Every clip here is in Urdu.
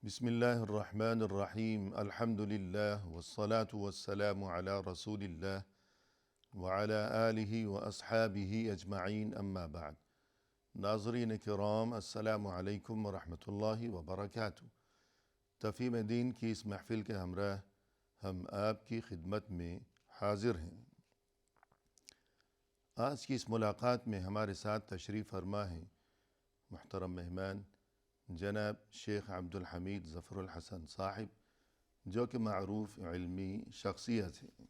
بسم اللہ الرحمن الرحیم الحمد للہ والصلاة والسلام علی رسول اللہ وعلی آلہ واصحابہ اجمعین اما بعد۔ ناظرین کرام، السلام علیکم ورحمۃ اللہ وبرکاتہ۔ تفہیم دین کی اس محفل کے ہمراہ ہم آپ کی خدمت میں حاضر ہیں۔ آج کی اس ملاقات میں ہمارے ساتھ تشریف فرما ہیں محترم مہمان جناب شیخ عبد الحمید ظفر الحسن صاحب، جو کہ معروف علمی شخصیت ہیں۔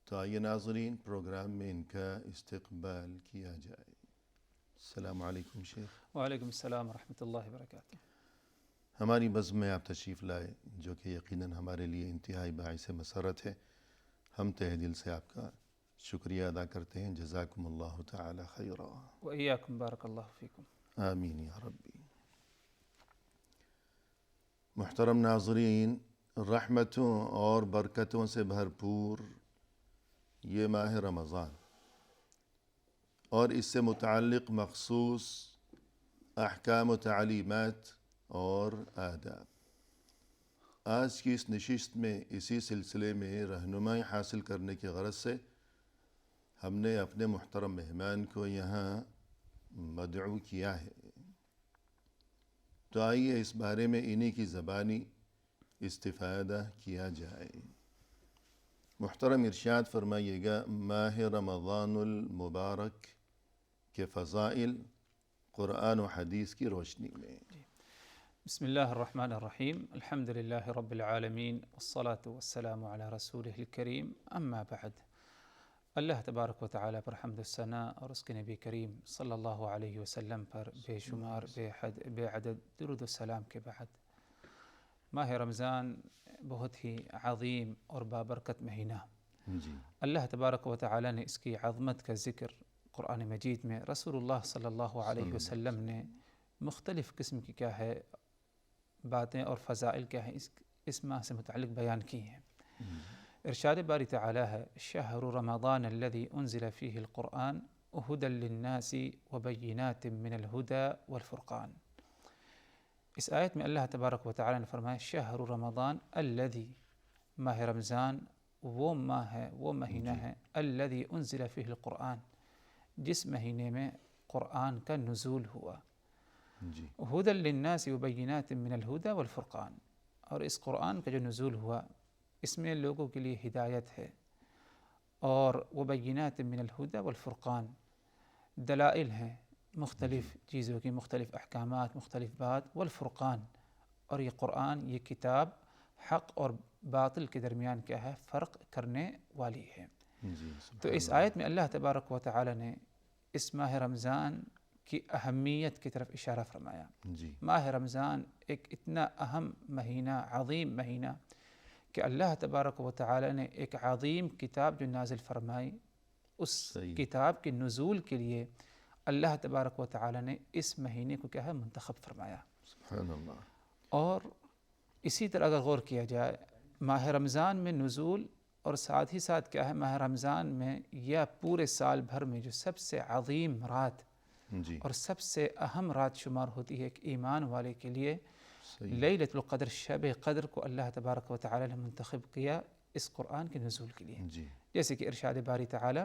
تو آئیے ناظرین، پروگرام میں ان کا استقبال کیا جائے۔ السلام علیکم شیخ۔ وعلیکم السلام ورحمۃ اللہ وبرکاتہ۔ ہماری بزم میں آپ تشریف لائے، جو کہ یقیناً ہمارے لیے انتہائی باعث مسرت ہے۔ ہم تہ دل سے آپ کا شکریہ ادا کرتے ہیں۔ جزاکم اللہ تعالی خیرا۔ وإیاکم بارک اللہ فیکم۔ آمین یا ربی۔ محترم ناظرین، رحمتوں اور برکتوں سے بھرپور یہ ماہ رمضان اور اس سے متعلق مخصوص احکام و تعلیمات اور آداب، آج کی اس نشست میں اسی سلسلے میں رہنمائی حاصل کرنے کی غرض سے ہم نے اپنے محترم مہمان کو یہاں مدعو کیا ہے۔ تو آئیے اس بارے میں انہی کی زبانی استفادہ کیا جائے۔ محترم ارشاد فرمائیے گا، ماہ رمضان المبارک کے فضائل قرآن و حدیث کی روشنی میں۔ بسم اللہ الرحمن الرحیم، الحمد للہ رب العالمین، والصلاة والسلام علی رسولہ الکریم، اما بعد۔ اللہ تبارک و تعالیٰ پر حمد و ثناء اور اس کے نبی کریم صلی اللہ علیہ وسلم پر بے شمار بے عدد درود و سلام کے بعد، ماہ رمضان بہت ہی عظیم اور بابرکت مہینہ۔ اللہ تبارک و تعالیٰ نے اس کی عظمت کا ذکر قرآن مجید میں رسول اللہ صلی اللہ علیہ وسلم نے مختلف قسم کی کیا ہے باتیں اور فضائل کیا ہیں اس ماہ سے متعلق بیان کی ہیں۔ ارشاد باری تعالیٰ ہے، شہر رمضان الذی انزل فیہ القرآن ہدی للناس وبینات من الہدی والفرقان۔ اس آیت میں اللہ تبارک و تعالیٰ نے فرمایا، شہر رمضان الذی، ماہ رمضان وہ ماہ ہے، وہ مہینہ ہے، الذی انزل فیہ القرآن، جس مہینے میں قرآن کا نزول ہوا، ہدی للناس وبینات من الہدی والفرقان، اور اس قرآن کا جو نزول ہوا اس میں لوگوں کے لیے ہدایت ہے، اور وبینات من الہدی والفرقان، دلائل ہیں مختلف چیزوں کی، مختلف احکامات، مختلف بات، والفرقان، اور یہ قرآن، یہ کتاب حق اور باطل کے درمیان کیا ہے، فرق کرنے والی ہے۔ تو اس آیت میں اللہ تبارک و تعالی نے اس ماہ رمضان کی اہمیت کی طرف اشارہ فرمایا۔ ماہ رمضان ایک اتنا اہم مہینہ، عظیم مہینہ، کہ اللہ تبارک و تعالی نے ایک عظیم کتاب جو نازل فرمائی، اس کتاب کے نزول کے لیے اللہ تبارک و تعالی نے اس مہینے کو کیا ہے منتخب فرمایا۔ سبحان اللہ۔ اور اسی طرح اگر غور کیا جائے، ماہ رمضان میں نزول اور ساتھ ہی ساتھ کیا ہے، ماہ رمضان میں یا پورے سال بھر میں جو سب سے عظیم رات اور سب سے اہم رات شمار ہوتی ہے ایک ایمان والے کے لیے، لیلۃ القدر، شب قدر کو اللہ تبارک و تعالی نے منتخب کیا اس قرآن کے نزول کے لیے۔ جیسے کہ ارشاد باری تعالی،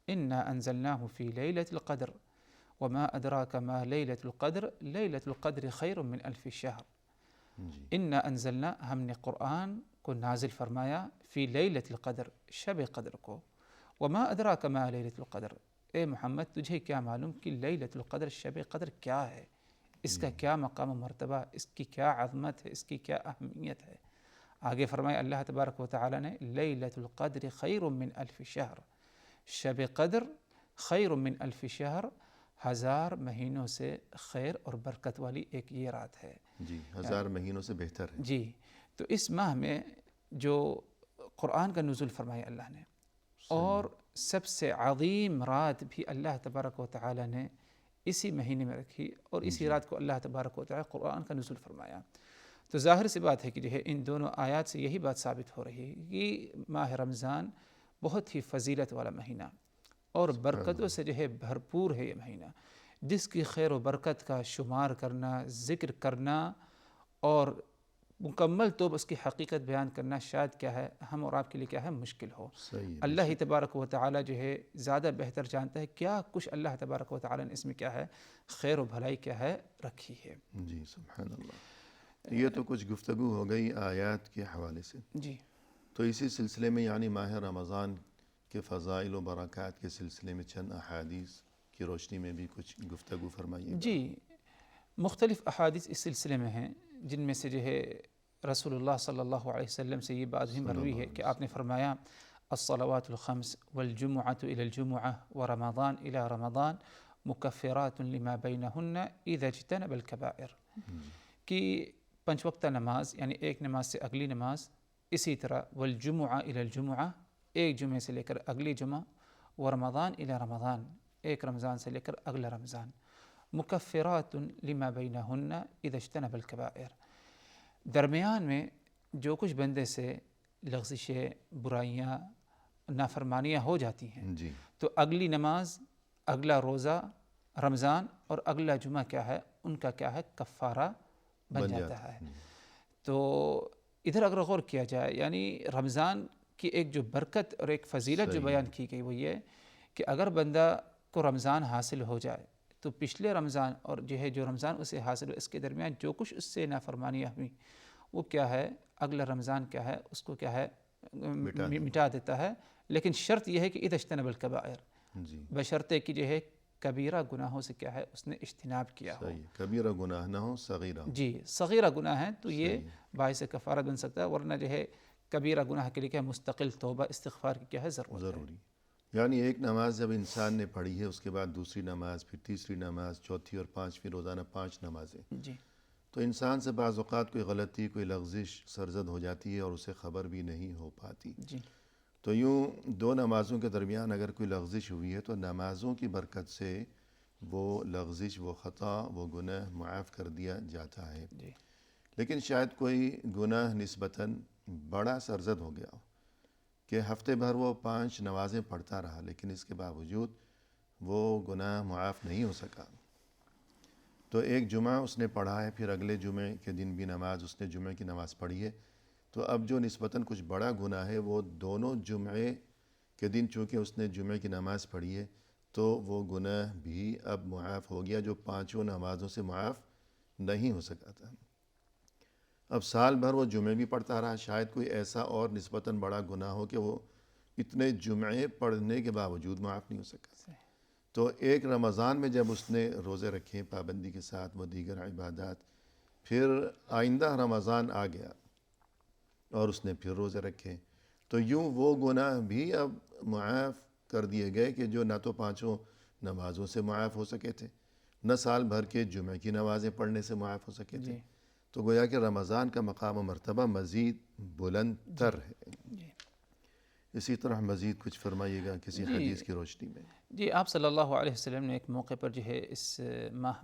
انا انزلناہ فی لیلۃ القدر وما ادراک ما لیلۃ القدر لیلۃ القدر خیر من الف شہر۔ انا انزلنا، ہم نے قرآن کو نازل فرمایا، فی لیلۃ القدر، شب قدر کو، وما ادراک ما لیلۃ القدر، اے محمد تجھے کیا معلوم کہ لیلۃ القدر، شب قدر کیا ہے، اس کا کیا مقام و مرتبہ، اس کی کیا عظمت ہے، اس کی کیا اہمیت ہے۔ آگے فرمایا اللہ تبارک و تعالی نے، لیلۃ القدر خیر من الف شہر، شب قدر خیر من الف شہر، 1000 مہینوں سے خیر اور برکت والی ایک یہ رات ہے۔ 1000 مہینوں سے بہتر ہے۔ جی، تو اس ماہ میں جو قرآن کا نزول فرمایا اللہ نے، اور سب سے عظیم رات بھی اللہ تبارک و تعالی نے اسی مہینے میں رکھی، اور اسی رات کو اللہ تبارک و تعالی قرآن کا نزول فرمایا۔ تو ظاہر سی بات ہے کہ جو ہے ان دونوں آیات سے یہی بات ثابت ہو رہی ہے کہ ماہ رمضان بہت ہی فضیلت والا مہینہ اور برکتوں سے جو ہے بھرپور ہے یہ مہینہ، جس کی خیر و برکت کا شمار کرنا، ذکر کرنا اور مکمل طور پر اس کی حقیقت بیان کرنا شاید کیا ہے ہم اور آپ کے لیے کیا ہے مشکل ہو. صحیح. اللہ ہی تبارک و تعالی جو ہے زیادہ بہتر جانتا ہے کیا کچھ اللہ تبارک و تعالی نے اس میں کیا ہے خیر و بھلائی کیا ہے رکھی ہے. جی سبحان اللہ. یہ تو کچھ گفتگو ہو گئی آیات کے حوالے سے. جی تو اسی سلسلے میں یعنی ماہ رمضان کے فضائل و برکات کے سلسلے میں چند احادیث کی روشنی میں بھی کچھ گفتگو فرمائیے. جی مختلف احادیث اس سلسلے میں ہیں جن میں سے جو ہے رسول اللہ صلی اللہ علیہ وسلم سے یہ بات بھی مروی ہے کہ آپ نے فرمایا الصلوات الخمس والجمعة إلى الجمعة ورمضان إلى رمضان مکفرات لما بینہن اذا اجتنب الکبائر، کہ 5 وقتہ نماز یعنی ایک نماز سے اگلی نماز، اسی طرح والجمعة إلى الجمعة ایک جمعے سے لے کر اگلی جمعہ، ورمضان إلى رمضان ایک رمضان سے لے کر اگلا رمضان، مکفرات لما بینہن اذا اجتنب الکبائر، درمیان میں جو کچھ بندے سے لغزشیں، برائیاں، نافرمانیاں ہو جاتی ہیں جی تو اگلی نماز، اگلا روزہ رمضان اور اگلا جمعہ کیا ہے ان کا کیا ہے کفارہ بن جاتا ہے. تو ادھر اگر غور کیا جائے یعنی رمضان کی ایک جو برکت اور ایک فضیلت جو بیان کی گئی وہ یہ کہ اگر بندہ کو رمضان حاصل ہو جائے تو پچھلے رمضان اور جو رمضان اسے حاصل ہو اس کے درمیان جو کچھ اس سے نافرمانیاں ہوئی وہ کیا ہے اگلا رمضان کیا ہے اس کو کیا ہے مٹا دیتا ہے. لیکن شرط یہ ہے کہ اذا اجتنب الکبائر، بشرطے کہ جو ہے کبیرہ گناہوں سے کیا ہے اس نے اجتناب کیا ہو. کبیرہ گناہ نہ ہو، صغیرہ جی صغیرہ گناہ ہے تو یہ باعث کفارت بن سکتا ہے، ورنہ جو ہے کبیرہ گناہ کے لیے کیا مستقل توبہ استغفار کی کیا ہے ضروری. یعنی ایک نماز جب انسان نے پڑھی ہے اس کے بعد دوسری نماز، پھر تیسری نماز، چوتھی اور پانچویں، روزانہ 5 نمازیں، جی تو انسان سے بعض اوقات کوئی غلطی، کوئی لغزش سرزد ہو جاتی ہے اور اسے خبر بھی نہیں ہو پاتی. جی تو یوں 2 نمازوں کے درمیان اگر کوئی لغزش ہوئی ہے تو نمازوں کی برکت سے وہ لغزش، وہ خطا، وہ گناہ معاف کر دیا جاتا ہے. جی لیکن شاید کوئی گناہ نسبتاً بڑا سرزد ہو گیا ہو کہ ہفتے بھر وہ 5 نمازیں پڑھتا رہا لیکن اس کے باوجود وہ گناہ معاف نہیں ہو سکا. تو ایک جمعہ اس نے پڑھا ہے، پھر اگلے جمعے کے دن بھی نماز اس نے جمعے کی نماز پڑھی ہے، تو اب جو نسبتاً کچھ بڑا گناہ ہے وہ دونوں جمعے کے دن چونکہ اس نے جمعے کی نماز پڑھی ہے تو وہ گناہ بھی اب معاف ہو گیا جو 5 نمازوں سے معاف نہیں ہو سکا تھا. اب سال بھر وہ جمعے بھی پڑھتا رہا، شاید کوئی ایسا اور نسبتاً بڑا گناہ ہو کہ وہ اتنے جمعے پڑھنے کے باوجود معاف نہیں ہو سکا. تو ایک رمضان میں جب اس نے روزے رکھے پابندی کے ساتھ، وہ دیگر عبادات، پھر آئندہ رمضان آ گیا اور اس نے پھر روزے رکھے تو یوں وہ گناہ بھی اب معاف کر دیے گئے کہ جو نہ تو 5 نمازوں سے معاف ہو سکے تھے، نہ سال بھر کے جمعے کی نمازیں پڑھنے سے معاف ہو سکے تھے. تو گویا کہ رمضان کا مقام و مرتبہ مزید بلند تر ہے. اسی طرح مزید کچھ فرمائیے گا کسی حدیث کی روشنی میں. جی آپ صلی اللہ علیہ وسلم نے ایک موقع پر جو ہے اس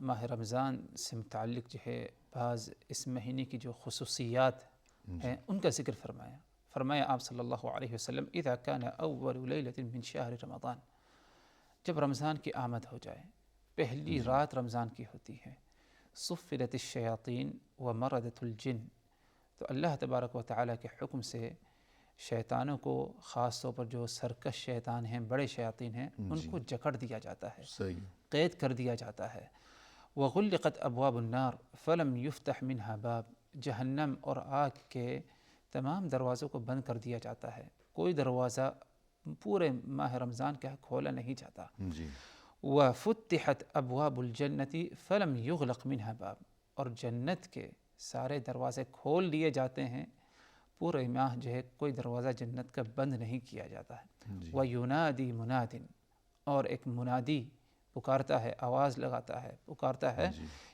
ماہ رمضان سے متعلق جو ہے بعض اس مہینے کی جو خصوصیات ہیں ان کا ذکر فرمایا آپ صلی اللہ علیہ وسلم اذا كان اول لیلۃ من شہر رمضان، جب رمضان کی آمد ہو جائے، پہلی رات رمضان کی ہوتی ہے، صفدت الشیاطین ومردت الجن، تو اللہ تبارک و تعالیٰ کے حکم سے شیطانوں کو، خاص طور پر جو سرکش شیطان ہیں، بڑے شیاطین ہیں، ان کو جکڑ دیا جاتا ہے، قید کر دیا جاتا ہے. وغلقت ابواب النار فلم یفتح منها باب، جہنم اور آگ کے تمام دروازوں کو بند کر دیا جاتا ہے، کوئی دروازہ پورے ماہ رمضان کا کھولا نہیں جاتا. وفتحت ابواب الجنت فلم یغلق منها باب، اور جنت کے سارے دروازے کھول دیے جاتے ہیں، پورے ماہ جو ہے کوئی دروازہ جنت کا بند نہیں کیا جاتا ہے. وَيُنَادِي مُنَادٍ، اور ایک منادی پکارتا ہے، آواز لگاتا ہے، پکارتا ہے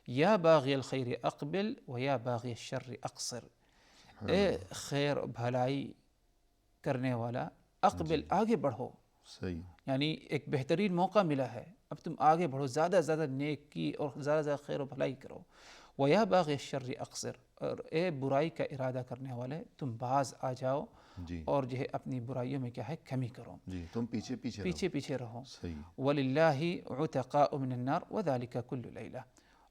یا باغی الخیر اقبل و یا باغی الشر اقصر، اے خیر بھلائی کرنے والا اقبل، آگے بڑھو. یعنی ایک بہترین موقع ملا ہے، اب تم آگے بڑھو، زیادہ زیادہ نیکی اور زیادہ زیادہ خیر و بھلائی کرو. وَيَا بَاغِيَ الشَّرِّ أَقْصِرْ، اور اے برائی کا ارادہ کرنے والے تم باز آ جاؤ اور جو ہے اپنی برائیوں میں کیا ہے کمی کرو، تم پیچھے رہو. وَلِلَّهِ عُتَقَاءُ مِنَ النَّارِ وَذَلِكَ كُلُّ لَيْلَةٍ،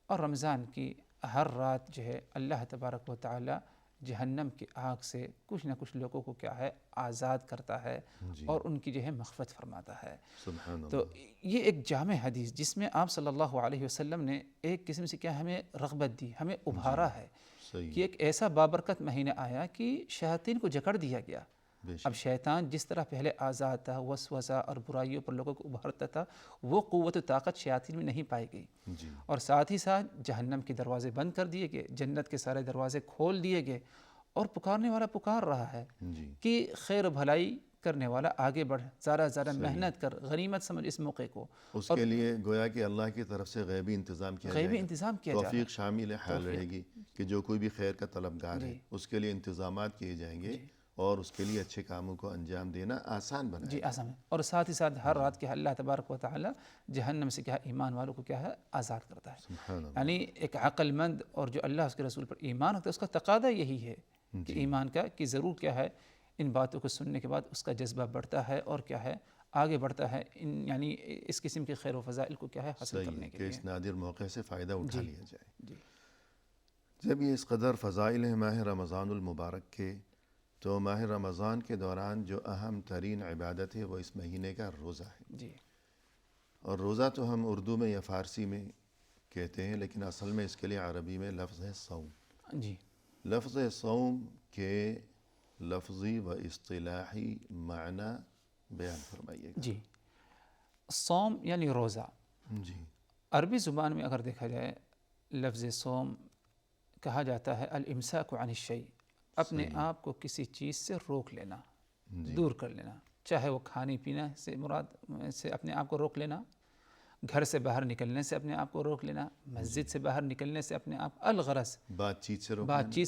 اور رمضان کی ہر رات جو ہے اللہ تبارک و تعالی جہنم کی آگ سے کچھ نہ کچھ لوگوں کو کیا ہے آزاد کرتا ہے جی اور ان کی جو ہے مغفرت فرماتا ہے. سبحان تو اللہ. یہ ایک جامع حدیث جس میں آپ صلی اللہ علیہ وسلم نے ایک قسم سے کیا ہمیں رغبت دی, ہمیں ابھارا ہے صحیح کہ ایک ایسا بابرکت مہینہ آیا کہ شیاطین کو جکڑ دیا گیا. بے اب شک. شیطان جس طرح پہلے آزاد تھا, وسوسہ اور برائیوں پر لوگوں کو ابھارتا تھا, وہ قوت و طاقت شیاطین میں نہیں پائی گئی. جی اور ساتھ ہی ساتھ جہنم کے دروازے بند کر دیے گئے, جنت کے سارے دروازے کھول دیے گئے, اور پکارنے والا پکار رہا ہے جی کہ خیر و بھلائی کرنے والا آگے بڑھ, زیادہ صحیح. محنت کر, غنیمت سمجھ اس موقع کو. اس کے لیے گویا کہ اللہ کی طرف سے غیبی انتظام کیا جائے غیبی گا. انتظام کیا جا رہا ہے. توفیق شامل حال رہے گی کہ جو کوئی بھی خیر کا طلبگار ہے جی. اس کے لیے انتظامات کیے جائیں گے جی. اور اس کے لیے اچھے کاموں کو انجام دینا آسان بنائے جی گا. آسان ہے. اور ساتھ ہی ساتھ ہر رات کے اللہ تبارک و تعالی جہنم سے کیا ایمان والوں کو کیا ہے آزاد کرتا ہے. سبحان اللہ. یعنی ایک عقل مند اور جو اللہ اس کے رسول پر ایمان ہوتا ہے اس کا تقاضا یہی ہے کہ ایمان کا کہ ضرور کیا ہے ان باتوں کو سننے کے بعد اس کا جذبہ بڑھتا ہے اور کیا ہے آگے بڑھتا ہے, یعنی اس قسم کے خیر و فضائل کو کیا ہے حاصل کرنے کے کہ لیے. اس نادر موقع سے فائدہ اٹھا لیا جائے. جی جب یہ اس قدر فضائل ہیں ماہ رمضان المبارک کے, تو ماہ رمضان کے دوران جو اہم ترین عبادت ہے وہ اس مہینے کا روزہ ہے. جی اور روزہ تو ہم اردو میں یا فارسی میں کہتے ہیں, لیکن اصل میں اس کے لیے عربی میں لفظ ہے صوم. جی لفظ صوم کے لفظی و اصطلاحی معنی بیان فرمائیے گا. جی صوم یعنی روزہ. جی عربی زبان میں اگر دیکھا جائے لفظ صوم کہا جاتا ہے الامساک عن الشیء, اپنے آپ کو کسی چیز سے روک لینا, دور کر لینا, چاہے وہ کھانے پینے سے مراد سے اپنے آپ کو روک لینا, گھر سے باہر نکلنے سے اپنے آپ کو روک لینا, مسجد سے باہر نکلنے سے اپنے آپ, الغرض بات چیت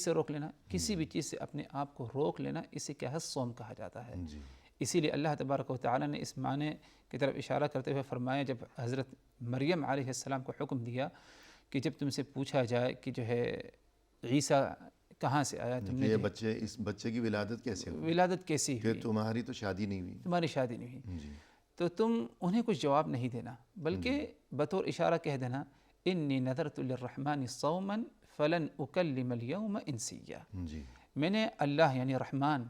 سے روک لینا, کسی بھی چیز سے اپنے آپ کو روک لینا, اسے کیا ہے صوم کہا جاتا ہے. جی اسی لیے اللہ تبارک و تعالی نے اس معنی کی طرف اشارہ کرتے ہوئے فرمایا, جب حضرت مریم علیہ السلام کو حکم دیا کہ جب تم سے پوچھا جائے کہ جو ہے عیسیٰ کہاں سے آیا, تم نے یہ بچے, اس بچے کی ولادت کیسے ہوئی, ولادت کیسی کہ ہوئی, تمہاری تو شادی نہیں ہوئی. تمہاری شادی نہیں ہوئی, جی تو تم انہیں کچھ جواب نہیں دینا, بلکہ بطور اشارہ کہہ دینا انی نذرت للرحمن صوما فلن اکلم اليوم انسیا. جی میں نے اللہ یعنی رحمان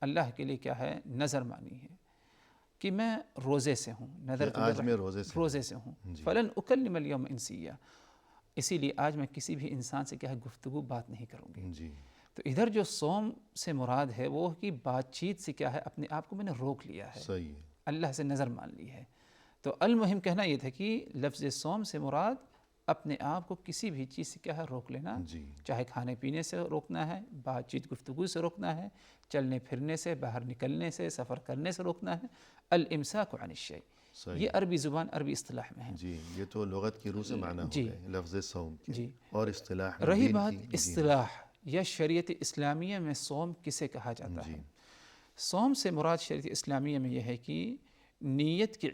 اللہ کے لیے کیا ہے نظر مانی ہے کہ میں روزے سے ہوں, آج میں روزے سے ہوں, فلن اکلم اليوم انسیا, اسی لیے آج میں کسی بھی انسان سے کیا ہے گفتگو بات نہیں کروں گی. جی تو ادھر جو صوم سے مراد ہے وہ کہ بات چیت سے کیا ہے اپنے آپ کو میں نے روک لیا ہے, صحیح ہے. اللہ سے نظر مان لی ہے. تو المہم کہنا یہ تھا کہ لفظ صوم سے مراد اپنے آپ کو کسی بھی چیز سے کیا ہے روک لینا, جی چاہے کھانے پینے سے روکنا ہے, بات چیت گفتگو سے روکنا ہے, چلنے پھرنے سے, باہر نکلنے سے, سفر کرنے سے روکنا ہے. الامساک عن الشیء, یہ عربی زبان عربی اصطلاح میں ہے. جی یہ تو لغت کی روح سے معنی ہو گئے لفظ صوم کے. جی اور اصطلاح رہی بات اصطلاح یا شریعت اسلامیہ میں صوم کسے کہا جاتا ہے. صوم سے مراد شریعت اسلامیہ میں یہ ہے کہ نیت کی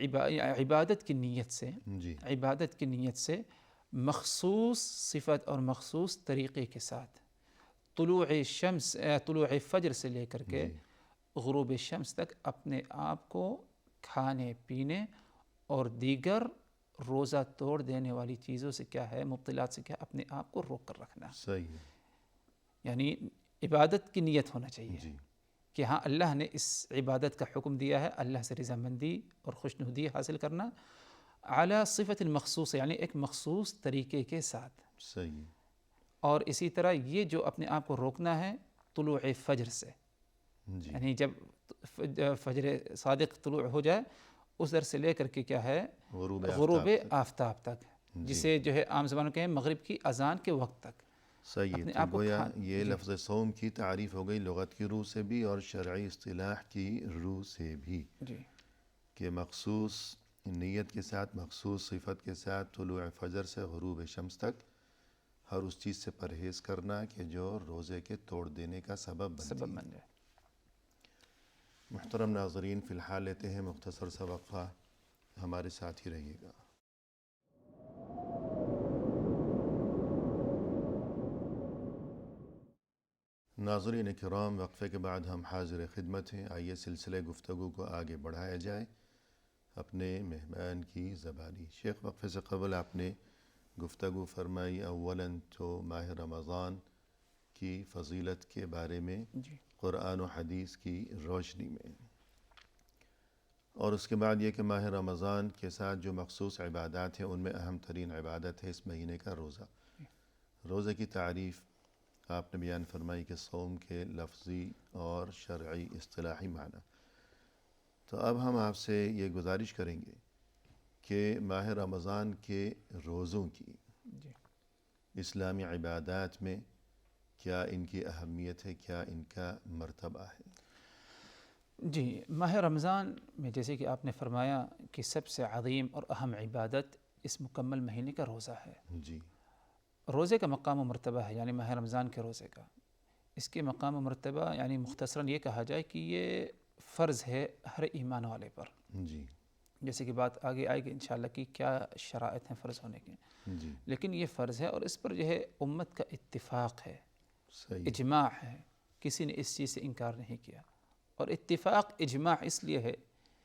عبادت کی نیت سے, عبادت کی نیت سے مخصوص صفت اور مخصوص طریقے کے ساتھ طلوع فجر سے لے کر کے غروب شمس تک اپنے آپ کو کھانے پینے اور دیگر روزہ توڑ دینے والی چیزوں سے کیا ہے, مبتلات سے کیا اپنے آپ کو روک کر رکھنا. صحیح ہے. یعنی عبادت کی نیت ہونا چاہیے کہ ہاں اللہ نے اس عبادت کا حکم دیا ہے, اللہ سے رضامندی اور خوشنودی حاصل کرنا اعلی صفت مخصوص, یعنی ایک مخصوص طریقے کے ساتھ. صحیح. اور اسی طرح یہ جو اپنے آپ کو روکنا ہے طلوع فجر سے, یعنی جب فجر صادق طلوع ہو جائے اس در سے لے کر کے کیا ہے غروب آفتاب تک, جسے جو ہے عام زبان میں کہیں مغرب کی اذان کے وقت تک. صحیح ہے. تو گویا یہ لفظ صوم کی تعریف ہو گئی لغت کی روح سے بھی اور شرعی اصطلاح کی روح سے بھی, کہ مخصوص نیت کے ساتھ, مخصوص صفت کے ساتھ طلوع فجر سے غروب شمس تک ہر اس چیز سے پرہیز کرنا کہ جو روزے کے توڑ دینے کا سبب بن جائے. محترم ناظرین, فی الحال لیتے ہیں مختصر سا وقفہ, ہمارے ساتھ ہی رہیے گا. ناظرین کرام, وقفے کے بعد ہم حاضر خدمت ہیں. آئیے سلسلے گفتگو کو آگے بڑھایا جائے اپنے مہمان کی زبانی. شیخ, وقفے سے قبل آپ نے گفتگو فرمائی اولاً تو ماہ رمضان کی فضیلت کے بارے میں جی قرآن و حدیث کی روشنی میں، اور اس کے بعد یہ کہ ماہ رمضان کے ساتھ جو مخصوص عبادات ہیں ان میں اہم ترین عبادت ہے اس مہینے کا روزہ۔ روزے کی تعریف آپ نے بیان فرمائی کہ صوم کے لفظی اور شرعی اصطلاحی معنی۔ تو اب ہم آپ سے یہ گزارش کریں گے کہ ماہ رمضان کے روزوں کی جی اسلامی عبادات میں کیا ان کی اہمیت ہے، کیا ان کا مرتبہ ہے؟ جی ماہ رمضان میں جیسے کہ آپ نے فرمایا کہ سب سے عظیم اور اہم عبادت اس مکمل مہینے کا روزہ ہے۔ جی روزے کا مقام و مرتبہ ہے، یعنی ماہ رمضان کے روزے کا، اس کے مقام و مرتبہ یعنی مختصراً یہ کہا جائے کہ یہ فرض ہے ہر ایمان والے پر، جی جیسے کہ بات آگے آئے گی انشاءاللہ کہ کیا شرائط ہیں فرض ہونے کے، جی لیکن یہ فرض ہے اور اس پر جو ہے امت کا اتفاق ہے، صحیح اجماع ہے، کسی نے اس چیز سے انکار نہیں کیا، اور اتفاق اجماع اس لیے ہے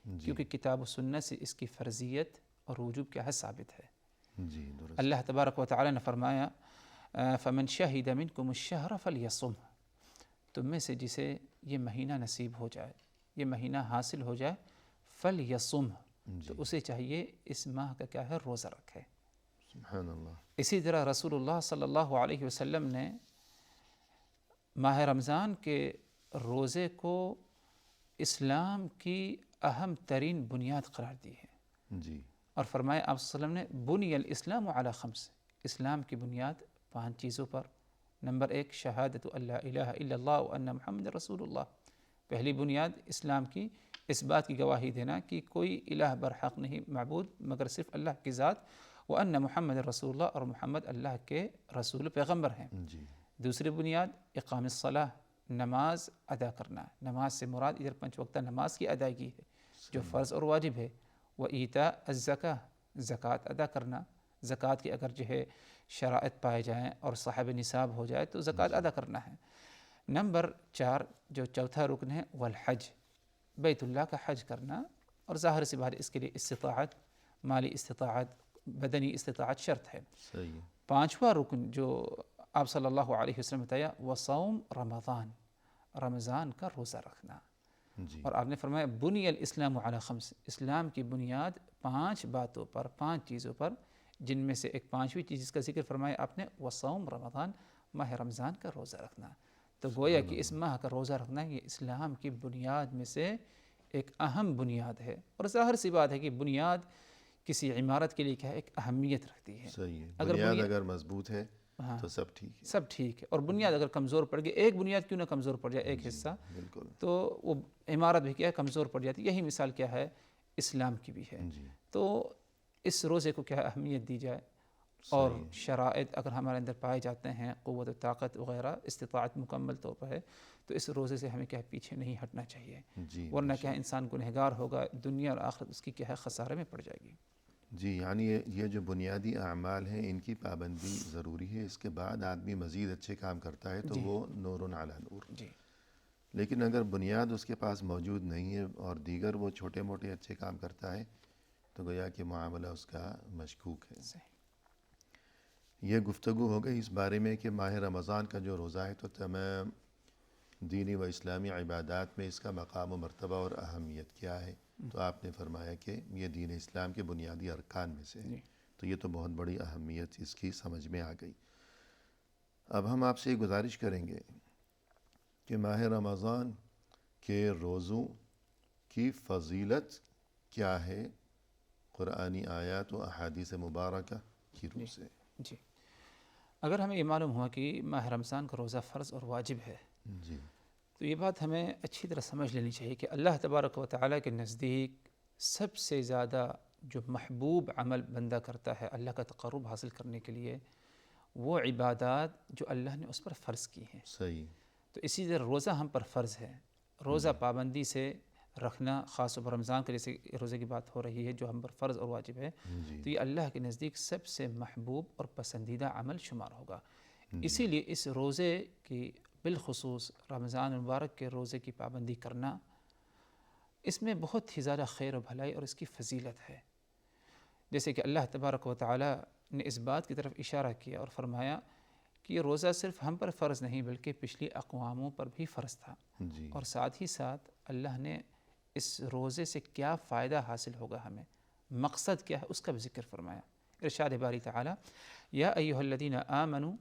جی کیونکہ کتاب و سنت سے اس کی فرضیت اور وجوب کیا ہے ثابت ہے۔ جی درست اللہ تبارک و تعالی نے فرمایا فمن شہد منکم الشہر فلیصم، تم میں سے جسے یہ مہینہ نصیب ہو جائے، یہ مہینہ حاصل ہو جائے، فلیصم، تو جی اسے چاہیے اس ماہ کا کیا ہے روزہ رکھے۔ سبحان اللہ۔ اسی طرح رسول اللہ صلی اللہ علیہ وسلم نے ماہ رمضان کے روزے کو اسلام کی اہم ترین بنیاد قرار دی ہے، جی اور فرمایا آپ صلی اللہ علیہ وسلم نے بنی الاسلام علی خمس، اسلام کی بنیاد 5 چیزوں پر۔ نمبر 1 شہادت ان لا الہ الا اللہ وان محمد رسول اللہ، پہلی بنیاد اسلام کی اس بات کی گواہی دینا کہ کوئی الہ برحق نہیں معبود مگر صرف اللہ کی ذات، وان محمد رسول اللہ، اور محمد اللہ کے رسول پیغمبر ہیں۔ جی دوسری بنیاد اقام الصلاۃ، نماز ادا کرنا، نماز سے مراد ادھر 5 وقتہ نماز کی ادائیگی ہے جو فرض اور واجب ہے، وایتاء الزکاۃ، زکوٰۃ ادا کرنا، زکوٰۃ کی اگر جو ہے شرائط پائے جائیں اور صاحب نصاب ہو جائے تو زکوٰۃ ادا کرنا ہے۔ نمبر 4 جو چوتھا رکن ہے والحج، بیت اللہ کا حج کرنا، اور ظاہر سی بات اس کے لیے استطاعت، مالی استطاعت، بدنی استطاعت شرط ہے۔ صحیح 5واں رکن جو آپ صلی اللہ علیہ وسلم بتایا وصوم رمضان، رمضان کا روزہ رکھنا، جی اور آپ نے فرمایا بنی الاسلام علی خمس، اسلام کی بنیاد 5 باتوں پر، 5 چیزوں پر، جن میں سے ایک 5ویں چیز جس کا ذکر فرمایا آپ نے وصوم رمضان، ماہ رمضان کا روزہ رکھنا۔ تو گویا کہ اس ماہ کا روزہ رکھنا یہ اسلام کی بنیاد میں سے ایک اہم بنیاد ہے، اور ظاہر سی بات ہے کہ بنیاد کسی عمارت کے لیے کیا ہے ایک اہمیت رکھتی ہے۔ صحیح ہے، اگر بنیاد بنیاد اگر مضبوط ہے ہاں تو سب ٹھیک ہے۔ سب ٹھیک ہے، اور بنیاد اگر کمزور پڑ گئی، ایک بنیاد کیوں نہ کمزور پڑ جائے، ایک حصہ، بالکل تو وہ عمارت بھی کیا ہے کمزور پڑ جاتی ہے۔ یہی مثال کیا ہے اسلام کی بھی ہے۔ جی تو اس روزے کو کیا ہے اہمیت دی جائے، اور شرائط اگر ہمارے اندر پائے جاتے ہیں، قوت و طاقت وغیرہ، استطاعت مکمل طور پر ہے، تو اس روزے سے ہمیں کیا ہے پیچھے نہیں ہٹنا چاہیے، جی ورنہ کیا ہے انسان گنہگار ہوگا، دنیا اور آخرت اس کی کیا ہے خسارے میں پڑ جائے گی۔ جی یعنی یہ جو بنیادی اعمال ہیں ان کی پابندی ضروری ہے، اس کے بعد آدمی مزید اچھے کام کرتا ہے تو جی وہ نور علی نور۔ جی لیکن اگر بنیاد اس کے پاس موجود نہیں ہے اور دیگر وہ چھوٹے موٹے اچھے کام کرتا ہے تو گویا کہ معاملہ اس کا مشکوک ہے۔ صحیح۔ یہ گفتگو ہو گئی اس بارے میں کہ ماہ رمضان کا جو روزہ ہے تو تمام دینی و اسلامی عبادات میں اس کا مقام و مرتبہ اور اہمیت کیا ہے، تو آپ نے فرمایا کہ یہ دین اسلام کے بنیادی ارکان میں سے ہے، جی تو یہ تو بہت بڑی اہمیت اس کی سمجھ میں آ گئی۔ اب ہم آپ سے یہ گزارش کریں گے کہ ماہ رمضان کے روزوں کی فضیلت کیا ہے قرآنی آیات و احادیث مبارکہ کی روح سے۔ جی اگر ہمیں یہ معلوم ہوا کہ ماہ رمضان کا روزہ فرض اور واجب ہے، جی تو یہ بات ہمیں اچھی طرح سمجھ لینی چاہیے کہ اللہ تبارک و تعالیٰ کے نزدیک سب سے زیادہ جو محبوب عمل بندہ کرتا ہے اللہ کا تقرب حاصل کرنے کے لیے، وہ عبادات جو اللہ نے اس پر فرض کی ہیں۔ صحیح تو اسی طرح روزہ ہم پر فرض ہے، روزہ پابندی سے رکھنا، خاص طور پر رمضان کے جیسے روزے کی بات ہو رہی ہے جو ہم پر فرض اور واجب ہے، جی تو یہ اللہ کے نزدیک سب سے محبوب اور پسندیدہ عمل شمار ہوگا۔ اسی لیے اس روزے کی بالخصوص رمضان المبارک کے روزے کی پابندی کرنا، اس میں بہت ہی زیادہ خیر و بھلائی اور اس کی فضیلت ہے۔ جیسے کہ اللہ تبارک و تعالی نے اس بات کی طرف اشارہ کیا اور فرمایا کہ یہ روزہ صرف ہم پر فرض نہیں بلکہ پچھلی اقواموں پر بھی فرض تھا، جی اور ساتھ ہی ساتھ اللہ نے اس روزے سے کیا فائدہ حاصل ہوگا ہمیں، مقصد کیا ہے، اس کا بھی ذکر فرمایا۔ ارشاد باری تعالی یا ایھا الذین آمنوا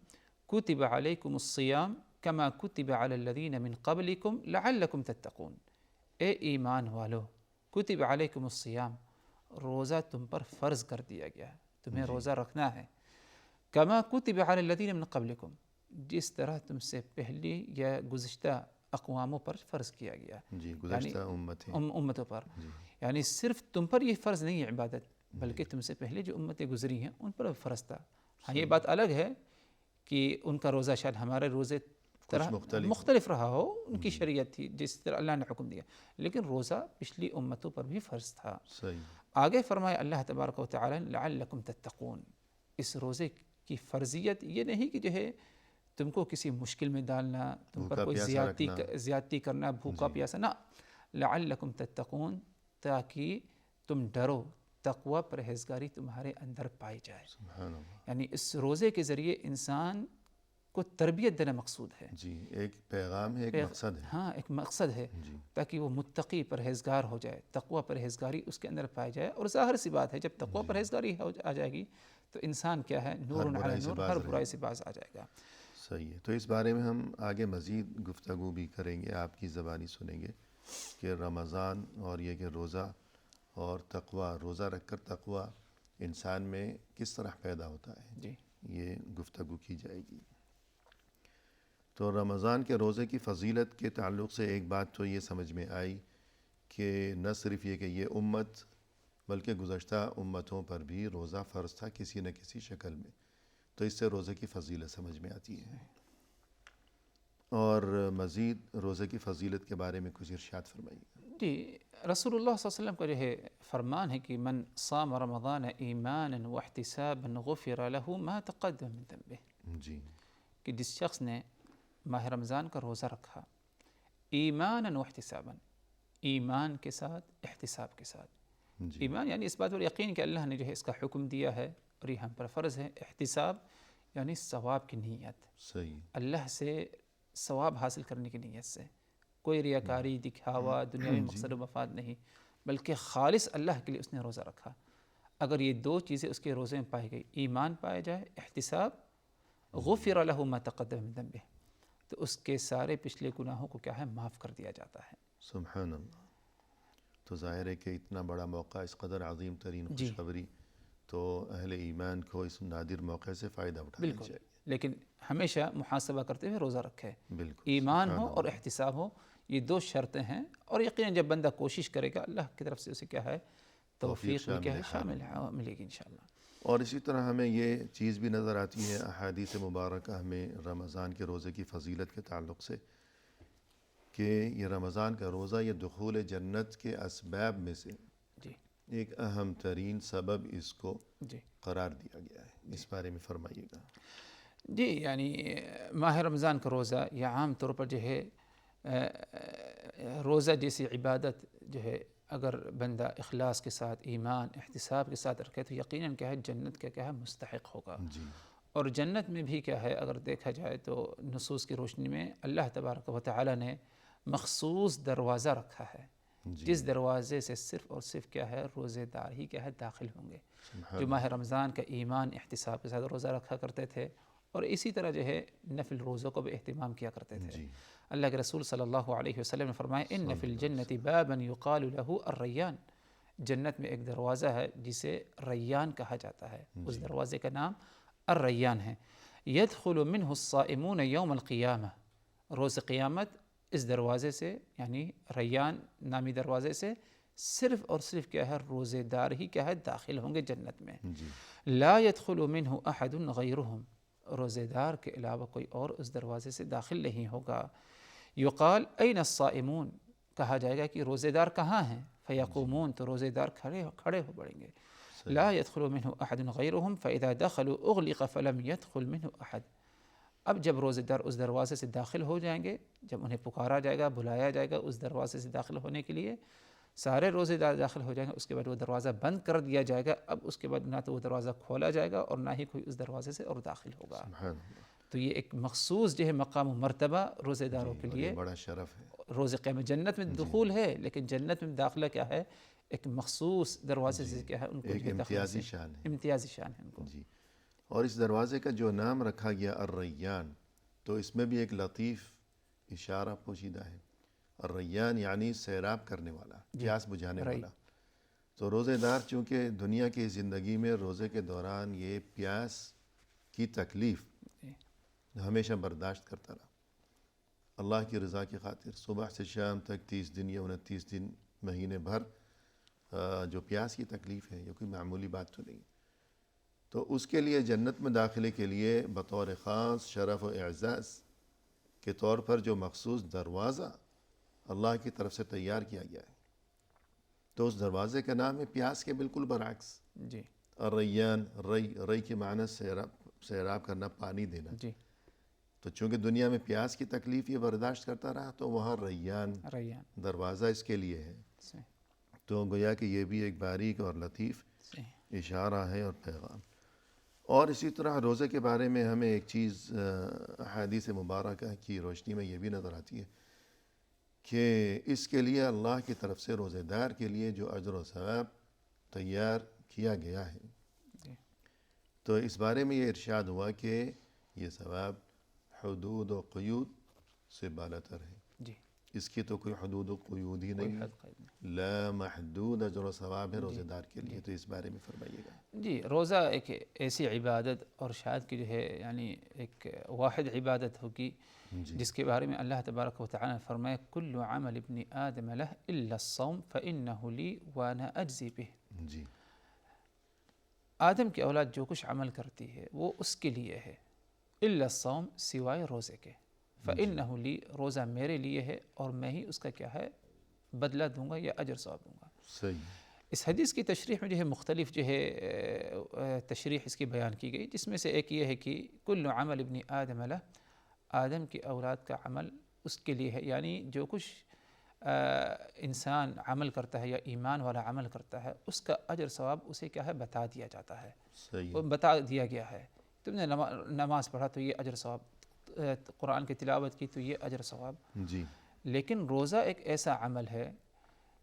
کتب علیکم الصیام کما کتب علی الذین من قبلکم لعلکم تتقون، اے ایمان والو کتب علیکم الصیام، روزہ تم پر فرض کر دیا گیا ہے، تمہیں روزہ رکھنا ہے، کما کتب علی الذین من قبلکم، جس طرح تم سے پہلی یا گزشتہ اقواموں پر فرض کیا گیا، جی گزشتہ امتیں امتوں پر، جی یعنی صرف تم پر یہ فرض نہیں ہے عبادت، بلکہ تم سے پہلے جو امتیں گزری ہیں ان پر فرض تھا۔ ہاں یہ بات الگ ہے کہ ان کا روزہ شاید ہمارے روزے طرح مختلف رہا ہو، ان کی شریعت تھی جس طرح اللہ نے حکم دیا، لیکن روزہ پچھلی امتوں پر بھی فرض تھا۔ صحیح آگے فرمایا اللہ تبارک و تعالی لعلکم تتقون، اس روزے کی فرضیت یہ نہیں کہ جو ہے تم کو کسی مشکل میں ڈالنا، تم پر کوئی زیادتی کرنا، بھوکا پیاسا، نہ، لعلکم تتقون، تاکہ تم ڈرو، تقوی پرہیزگاری تمہارے اندر پائی جائے۔ سبحان اللہ، یعنی اس روزے کے ذریعے انسان کو تربیت دینا مقصود ہے، جی ایک پیغام ہے، ایک مقصد ہے، ہاں ایک مقصد ہے، جی تاکہ وہ متقی پرہیزگار ہو جائے، تقوی پرہیزگاری اس کے اندر پائی جائے۔ اور ظاہر سی بات ہے جب تقوی پرہیزگاری آ جائے گی تو انسان کیا ہے، نور علی نور، ہر برائی سے باز آ جائے گا۔ صحیح ہے۔ تو اس بارے میں ہم آگے مزید گفتگو بھی کریں گے، آپ کی زبانی سنیں گے کہ رمضان اور یہ کہ روزہ اور تقوی، روزہ رکھ کر تقوی انسان میں کس طرح پیدا ہوتا ہے، جی یہ گفتگو کی جائے گی۔ تو رمضان کے روزے کی فضیلت کے تعلق سے ایک بات تو یہ سمجھ میں آئی کہ نہ صرف یہ کہ یہ امت بلکہ گزشتہ امتوں پر بھی روزہ فرض تھا کسی نہ کسی شکل میں، تو اس سے روزے کی فضیلت سمجھ میں آتی ہے۔ اور مزید روزے کی فضیلت کے بارے میں کچھ ارشاد فرمائیے۔ جی، رسول اللہ صلی اللہ علیہ وسلم کا جو ہے فرمان ہے کہ من صام رمضان ایمانا واحتسابا غفر له ما تقدم من ذنبه، جی کہ جس شخص نے ماہ رمضان کا روزہ رکھا ایمانا واحتسابا، ایمان کے ساتھ، احتساب کے ساتھ، جی ایمان یعنی اس بات پر یقین کہ اللہ نے جو ہے اس کا حکم دیا ہے اور یہ ہم پر فرض ہے، احتساب یعنی ثواب کی نیت، صحیح، اللہ سے ثواب حاصل کرنے کی نیت سے، کوئی ریاکاری، دکھاوا، دنیاوی مقصد و مفاد نہیں، بلکہ خالص اللہ کے لیے اس نے روزہ رکھا۔ اگر یہ دو چیزیں اس کے روزے میں پائی گئی، ایمان پایا جائے، احتساب، غفر له ما تقدم من ذنبه، تو اس کے سارے پچھلے گناہوں کو کیا ہے، معاف کر دیا جاتا ہے۔ سبحان اللہ۔ تو ظاہر ہے کہ اتنا بڑا موقع، اس قدر عظیم ترین خوشخبری، تو اہل ایمان کو اس نادر موقع سے فائدہ اٹھانا چاہیے، لیکن ہمیشہ محاسبہ کرتے ہوئے روزہ رکھے، بالکل، ایمان ہو اور احتساب ہو، یہ دو شرطیں ہیں، اور یقیناً جب بندہ کوشش کرے گا اللہ کی طرف سے اسے کیا ہے، توفیق بھی کیا ہے، شامل ملے گی انشاءاللہ۔ اور اسی طرح ہمیں یہ چیز بھی نظر آتی ہے احادیث مبارکہ میں رمضان کے روزے کی فضیلت کے تعلق سے کہ یہ رمضان کا روزہ یہ دخول جنت کے اسباب میں سے جی ایک اہم ترین سبب اس کو جی قرار دیا گیا ہے، اس بارے میں فرمائیے گا۔ جی، یعنی ماہ رمضان کا روزہ یا عام طور پر جو ہے روزہ جیسی عبادت جو ہے اگر بندہ اخلاص کے ساتھ، ایمان، احتساب کے ساتھ رکھے تو یقیناً کیا ہے، جنت کا کیا ہے، مستحق ہوگا۔ جی اور جنت میں بھی کیا ہے، اگر دیکھا جائے تو نصوص کی روشنی میں اللہ تبارک و تعالی نے مخصوص دروازہ رکھا ہے، جس دروازے سے صرف اور صرف کیا ہے، روزے دار ہی کیا ہے، داخل ہوں گے، جو ماہ رمضان کا ایمان، احتساب کے ساتھ روزہ رکھا کرتے تھے، اور اسی طرح جو ہے نفل روزوں کو بھی اہتمام کیا کرتے تھے۔ اللہ کے رسول صلی اللہ علیہ وسلم نے فرمایا ان فی الجنت بابا یقال له الریان، جنت میں ایک دروازہ ہے جسے ریان کہا جاتا ہے، اس دروازے کا نام الریان ہے۔ يدخل منه الصائمون یوم القیامہ، روز قیامت اس دروازے سے یعنی ریان نامی دروازے سے صرف اور صرف کیا ہے، روزے دار ہی کیا ہے، داخل ہوں گے جنت میں۔ لا يدخل منه احد غیرهم، روزے دار کے علاوہ کوئی اور اس دروازے سے داخل نہیں ہوگا۔ یقال این الصائمون، کہا جائے گا کہ روزے دار کہاں ہیں، فیقومون، تو روزے دار کھڑے ہو پڑیں گے۔ لا يدخل منه احد غیرهم فاذا دخلوا اغلق فلم يدخل منه احد، اب جب روزے دار اس دروازے سے داخل ہو جائیں گے، جب انہیں پکارا جائے گا، بلایا جائے گا اس دروازے سے داخل ہونے کے لیے، سارے روزے دار داخل ہو جائیں گے، اس کے بعد وہ دروازہ بند کر دیا جائے گا. اب اس کے بعد نہ تو وہ دروازہ کھولا جائے گا اور نہ ہی کوئی اس دروازے سے اور داخل ہوگا. سبحان اللہ. تو یہ ایک مخصوص جو ہے مقام و مرتبہ روزے داروں کے اور لیے یہ بڑا شرف ہے. روز قیامت. جنت میں دخول ہے لیکن جنت میں داخلہ کیا ہے؟ ایک مخصوص دروازے سے کیا ہے ان کو ایک امتیازی شان ہے. امتیازی شان ہے ان کو. جی. اور اس دروازے کا جو نام رکھا گیا الریان، تو اس میں بھی ایک لطیف اشارہ پوشیدہ ہے. الریان یعنی سیراب کرنے والا، پیاس بجھانے والا. تو روزے دار چونکہ دنیا کی زندگی میں روزے کے دوران یہ پیاس کی تکلیف ہمیشہ برداشت کرتا رہا، اللہ کی رضا کی خاطر صبح سے شام تک 30 دن یا 29 دن مہینے بھر جو پیاس کی تکلیف ہے یہ کوئی معمولی بات تو نہیں. تو اس کے لیے جنت میں داخلے کے لیے بطور خاص شرف و اعزاز کے طور پر جو مخصوص دروازہ اللہ کی طرف سے تیار کیا گیا ہے، تو اس دروازے کا نام ہے پیاس کے بالکل برعکس. جی. الریان، ری کے معنی سیراب کرنا، پانی دینا. جی. تو چونکہ دنیا میں پیاس کی تکلیف یہ برداشت کرتا رہا تو وہاں ریان دروازہ اس کے لیے ہے. تو گویا کہ یہ بھی ایک باریک اور لطیف اشارہ ہے اور پیغام. اور اسی طرح روزے کے بارے میں ہمیں ایک چیز احادیث مبارکہ کی روشنی میں یہ بھی نظر آتی ہے کہ اس کے لیے اللہ کی طرف سے روزے دار کے لیے جو اجر و ثواب تیار کیا گیا ہے، تو اس بارے میں یہ ارشاد ہوا کہ یہ ثواب حدود و قیود سے بالاتر ہے. جی. اس کی تو کوئی حدود و قیود ہی نہیں ہے، لا محدود اجر و ثواب ہے روزے دار کے لیے. تو اس بارے میں فرمائیے گا. جی. روزہ ایک ایسی عبادت اور شاید کہ جو ہے یعنی ایک واحد عبادت ہوگی جس کے بارے میں اللہ تبارک و تعالی نے فرمایا کل عمل ابن آدم لہ الا الصوم فإنہ لی وانا اجزی بہ. جی. آدم کی اولاد جو کچھ عمل کرتی ہے وہ اس کے لیے ہے، الا الصوم سوائے روزے کے. فإنہ لی روزہ میرے لیے ہے اور میں ہی اس کا کیا ہے بدلہ دوں گا یا اجر ثواب دوں گا. صحیح. اس حدیث کی تشریح میں جو ہے مختلف جو ہے تشریح اس کی بیان کی گئی، جس میں سے ایک یہ ہے کہ کل عمل ابن آدم لہ، آدم کی اولاد کا عمل اس کے لیے ہے. یعنی جو کچھ انسان عمل کرتا ہے یا ایمان والا عمل کرتا ہے اس کا اجر ثواب اسے کیا ہے بتا دیا جاتا ہے. صحیح. بتا دیا گیا ہے تم نے نماز پڑھا تو یہ اجر ثواب، قرآن کی تلاوت کی تو یہ اجر ثواب. جی. لیکن روزہ ایک ایسا عمل ہے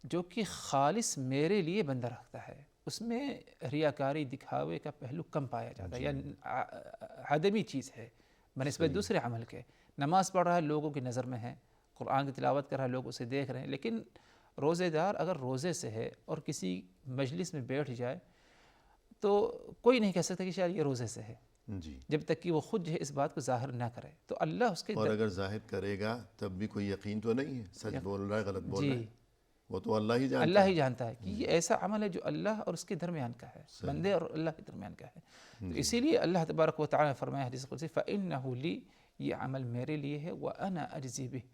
جو کہ خالص میرے لیے بندہ رکھتا ہے، اس میں ریاکاری دکھاوے کا پہلو کم پایا جاتا ہے، یا عدمی چیز ہے بنسبت دوسرے عمل کے. نماز پڑھ رہا ہے لوگوں کی نظر میں ہے، قرآن کی تلاوت کر رہا ہے لوگ اسے دیکھ رہے ہیں، لیکن روزے دار اگر روزے سے ہے اور کسی مجلس میں بیٹھ جائے تو کوئی نہیں کہہ سکتا کہ شاید یہ روزے سے ہے جی. جب تک کہ وہ خود جو ہے اس بات کو ظاہر نہ کرے. تو اللہ اس کے اور اگر ظاہر کرے گا تب بھی کوئی یقین تو نہیں ہے، سچ بول رہا ہے غلط بول رہا ہے، وہ تو اللہ ہی جانتا ہے. اللہ ہی جانتا ہے کہ یہ ایسا عمل ہے جو اللہ اور اس کے درمیان کا ہے، بندے اور اللہ کے درمیان کا ہے. تو اسی لیے اللہ تبارک و تعالی نے فرمایا حدیث قدسی فإنہ لی، یہ عمل میرے لیے ہے، وأنا أجزی بہ،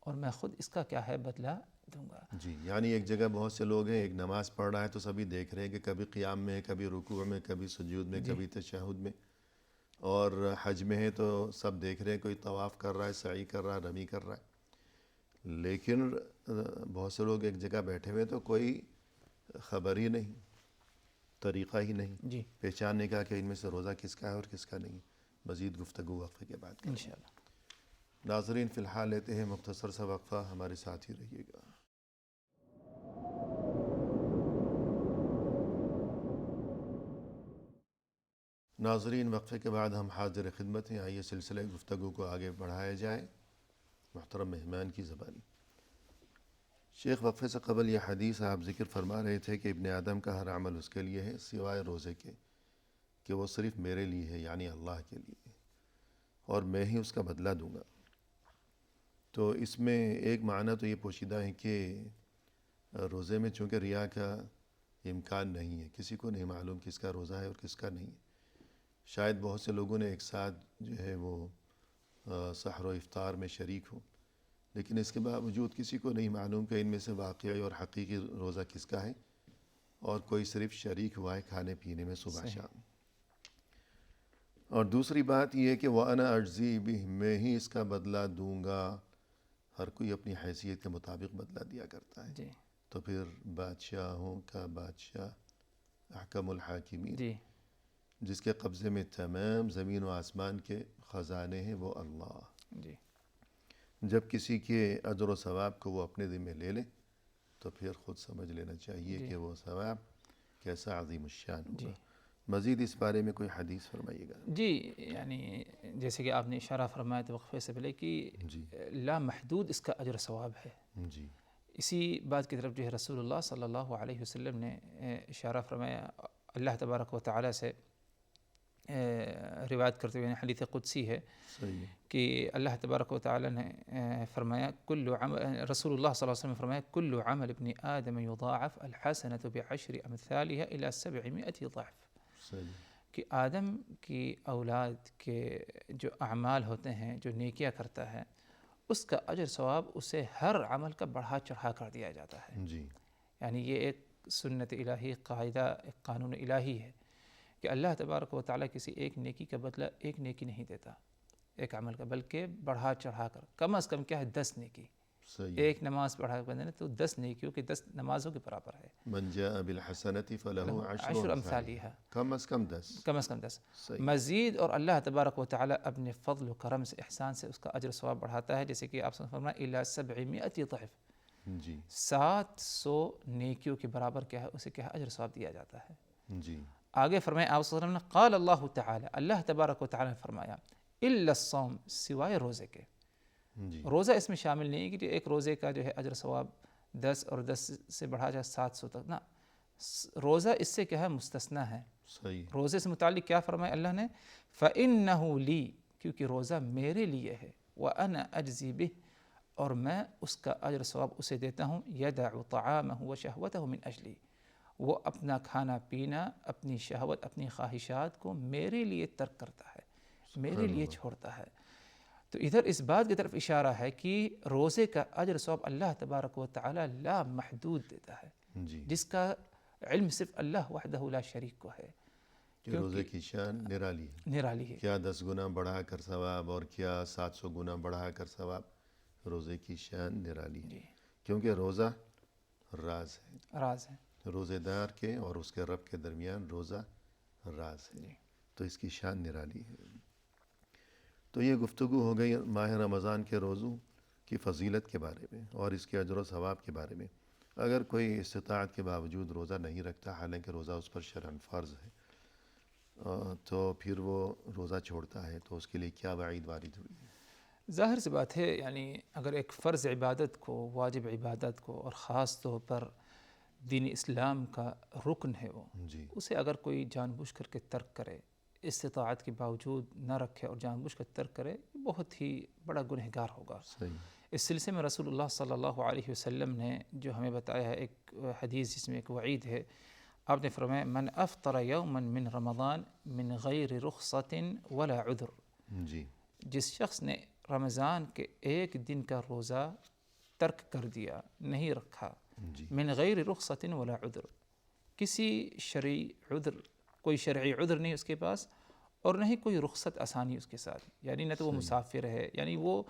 اور میں خود اس کا کیا ہے بدلہ دوں گا. جی. یعنی ایک جگہ بہت سے لوگ ہیں، ایک نماز پڑھ رہا ہے تو سبھی دیکھ رہے ہیں کہ کبھی قیام میں، کبھی رکوع میں، کبھی سجود میں، کبھی تشہد میں، اور حج میں ہے تو سب دیکھ رہے ہیں، کوئی طواف کر رہا ہے، سعی کر رہا ہے، رمی کر رہا ہے. لیکن بہت سے لوگ ایک جگہ بیٹھے ہوئے تو کوئی خبر ہی نہیں، طریقہ ہی نہیں پہچاننے کا کہ ان میں سے روزہ کس کا ہے اور کس کا نہیں. مزید گفتگو وقفے کے بعد کریں انشاءاللہ. ناظرین فی الحال لیتے ہیں مختصر سا وقفہ، ہمارے ساتھ ہی رہیے گا. ناظرین وقفے کے بعد ہم حاضر خدمت ہیں. آئیے سلسلہ گفتگو کو آگے بڑھایا جائے محترم مہمان کی زبانی. شیخ وقفے سے قبل یہ حدیث آپ ذکر فرما رہے تھے کہ ابن آدم کا ہر عمل اس کے لیے ہے سوائے روزے کے، کہ وہ صرف میرے لیے ہے، یعنی اللہ کے لیے، اور میں ہی اس کا بدلہ دوں گا. تو اس میں ایک معنی تو یہ پوشیدہ ہے کہ روزے میں چونکہ ریا کا امکان نہیں ہے، کسی کو نہیں معلوم کس کا روزہ ہے اور کس کا نہیں ہے. شاید بہت سے لوگوں نے ایک ساتھ جو ہے وہ سحر و افطار میں شریک ہوں، لیکن اس کے باوجود کسی کو نہیں معلوم کہ ان میں سے واقعی اور حقیقی روزہ کس کا ہے، اور کوئی صرف شریک ہوا ہے کھانے پینے میں صبح شام. اور دوسری بات یہ ہے کہ وَأَنَا أَجْزِي بِهِ، میں ہی اس کا بدلہ دوں گا. ہر کوئی اپنی حیثیت کے مطابق بدلہ دیا کرتا ہے. تو پھر بادشاہوں کا بادشاہ احکم الحاکمین، جی جس کے قبضے میں تمام زمین و آسمان کے خزانے ہیں، وہ اللہ۔ جی جب کسی کے اجر و ثواب کو وہ اپنے ذمہ لے لے تو پھر خود سمجھ لینا چاہیے جی کہ وہ ثواب کیسا عظیم الشان جی ہوگا۔ مزید اس بارے میں کوئی حدیث فرمائیے گا۔ جی یعنی جیسے کہ آپ نے اشارہ فرمایا تھا وقفے سے پہلے کہ جی لا محدود اس کا اجر و ثواب ہے، جی اسی بات کی طرف جو ہے رسول اللہ صلی اللہ علیہ وسلم نے اشارہ فرمایا، اللہ تبارک و تعالیٰ سے روایت کرتے ہوئے حدیث قدسی ہے صحیح ہے۔ کہ اللہ تبارک و تعالیٰ نے فرمایا کل عمل، رسول اللہ صلی اللہ علیہ وسلم نے فرمایا کل عمل ابن آدم یضاعف الحسنة بعشر امثالها الى 700 ضعف، صحیح کہ آدم کی اولاد کے جو اعمال ہوتے ہیں، جو نیکیاں کرتا ہے، اس کا اجر ثواب اسے ہر عمل کا بڑھا چڑھا کر دیا جاتا ہے۔ جی یعنی یہ ایک سنت الہی، قاعدہ، ایک قانون الہی ہے کہ اللہ تبارک و تعالیٰ کسی ایک نیکی کا بدلہ ایک نیکی نہیں دیتا ایک عمل کا، بلکہ بڑھا چڑھا کر، کم از کم کیا ہے 10 نیکی، صحیح ہے۔ ایک نماز پڑھا کر بندے نے تو 10 نیکیوں کے 10 نمازوں کے برابر ہے۔ من جاء بالحسنة فله عشر عشر امثالها، امثالها، کم از کم 10۔ کم از کم 10۔ صحیح مزید اور اللہ تبارک و تعالیٰ اپنے فضل و کرم سے، احسان سے اس کا اجر ثواب بڑھاتا ہے، جیسے کہ آپ سے فرمایا الی 700 ضعف، جی 700 نیکیوں کے برابر کیا ہے اسے کیا ہے اجر ثواب دیا جاتا ہے۔ جی آگے فرمایا آپ صلی اللہ علیہ وسلم نے قال اللہ تعالی، اللہ تبارک و تعالیٰ نے فرمایا الا الصوم، سوائے روزے کے۔ جی روزہ اس میں شامل نہیں ہے کہ ایک روزے کا جو ہے اجر ثواب 10 اور 10 سے بڑھا جائے 700 تک، نہ، روزہ اس سے کیا ہے مستثنا ہے۔ صحیح روزے سے متعلق کیا فرمایا اللہ نے، فَإِنَّهُ لِي، کیونکہ روزہ میرے لیے ہے، وَأَنَا أَجْزِي بِهِ، اور میں اس کا اجر ثواب اسے دیتا ہوں، يَدَعُ طَعَامَهُ وَشَهْوَتَهُ مِنْ أَجْلِي، وہ اپنا کھانا پینا، اپنی شہوت، اپنی خواہشات کو میرے لیے ترک کرتا ہے، میرے لیے چھوڑتا ہے۔ تو ادھر اس بات کی طرف اشارہ ہے کہ روزے کا اجر ثواب اللہ تبارک و تعالی لا محدود دیتا ہے، جی جس کا علم صرف اللہ وحدہ لا شریک کو ہے، کہ روزے کی شان نرالی ہے، نرالی ہے۔ کیا 10 گنا بڑھا کر ثواب اور کیا 700 گنا بڑھا کر ثواب، روزے کی شان نرالی ہے، جی کیونکہ روزہ راز ہے، راز ہے۔ روزے دار کے اور اس کے رب کے درمیان روزہ راز ہے، جی تو اس کی شان نرالی ہے۔ تو یہ گفتگو ہو گئی ماہ رمضان کے روزوں کی فضیلت کے بارے میں اور اس کے اجر و ثواب کے بارے میں۔ اگر کوئی استطاعت کے باوجود روزہ نہیں رکھتا، حالانکہ روزہ اس پر شرعاً فرض ہے، تو پھر وہ روزہ چھوڑتا ہے تو اس کے لیے کیا وعید وارد ہوئی ہے؟ ظاہر سی بات ہے، یعنی اگر ایک فرض عبادت کو، واجب عبادت کو، اور خاص طور پر دین اسلام کا رکن ہے وہ، جی اسے اگر کوئی جان بوجھ کر کے ترک کرے، استطاعت کے باوجود نہ رکھے اور جان بوجھ کر ترک کرے، بہت ہی بڑا گنہگار ہوگا۔ صحیح اس سلسلے میں رسول اللہ صلی اللہ علیہ وسلم نے جو ہمیں بتایا ہے ایک حدیث جس میں ایک وعید ہے، آپ نے فرمایا من افطر یوما من رمضان من غیر رخصت ولا عذر، جی جس شخص نے رمضان کے ایک دن کا روزہ ترک کر دیا، نہیں رکھا، جی من غیر رخصت ولا عذر، کسی شرعی عذر، کوئی شرعی عذر نہیں اس کے پاس، اور نہ ہی کوئی رخصت آسانی اس کے ساتھ، یعنی نہ تو وہ مسافر ہے، یعنی وہ